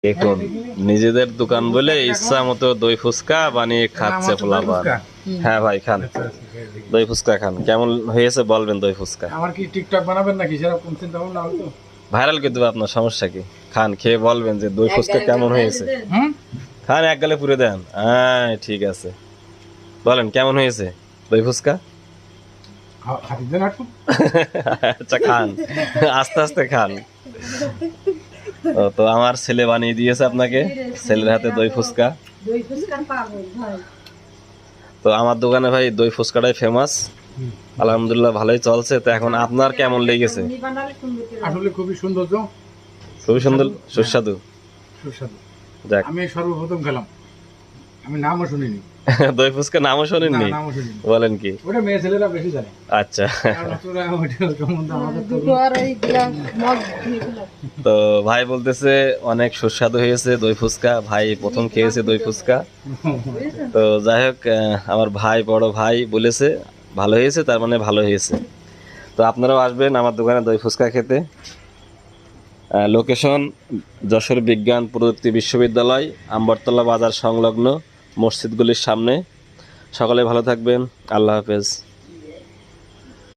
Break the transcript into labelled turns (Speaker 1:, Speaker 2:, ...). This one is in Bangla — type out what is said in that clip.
Speaker 1: দেখুন নিজেদের দোকান বলে ইচ্ছা মতো দই ফুচকা বানিয়ে খাচ্ছে পোলাপান। হ্যাঁ ভাই খান, দই ফুচকা খান। কেমন হয়েছে বলবেন দই ফুচকা?
Speaker 2: আমার কি টিকটক বানাবেন নাকি সেরকম চিন্তা ভাবনা হতো?
Speaker 1: ভাইরাল করে দেবো, আপনার সমস্যা কি? খান, খেয়ে বলবেন যে দই ফুচকা কেমন হয়েছে। খান, এক গালে পুরে দেন। হ্যাঁ ঠিক আছে, বলেন কেমন হয়েছে দই ফুচকা? আচ্ছা খান, আস্তে আস্তে খান। তো আমার ছেলে বানিয়ে দিয়েছে আপনাকে, ছেলের হাতে দই ফুচকা। তো আমার দোকানে ভাই দই ফুচকাটাই ফেমাস, আলহামদুলিল্লাহ ভালোই চলছে। তো এখন আপনার কেমন লেগেছে?
Speaker 2: আসলে খুবই সুন্দর,
Speaker 1: খুবই সুন্দর, সুস্বাদু। যাক,
Speaker 2: আমি সর্বপ্রথম খেলাম, আমি নামও শুনিনি।
Speaker 1: দই ফুচকা নামও শোনেননি? বলেন কি?
Speaker 2: ওটা মেয়ে ছেলেরা বেশি জানে।
Speaker 1: আচ্ছা তো ভাই বলতেছে অনেক সুস্বাদু হয়েছে দই ফুচকা, ভাই প্রথম খেয়েছে দই ফুচকা। তো যাই হোক, আমার ভাই, বড় ভাই বলেছে ভালো হয়েছে, তার মানে ভালো হয়েছে। তো আপনারাও আসবেন আমার দোকানে দই ফুচকা খেতে। লোকেশন যশোর বিজ্ঞান প্রযুক্তি বিশ্ববিদ্যালয়, আম্বরতলা বাজার সংলগ্ন মসজিদগুলির সামনে। সকলে ভালো থাকবেন, আল্লাহ হাফেজ।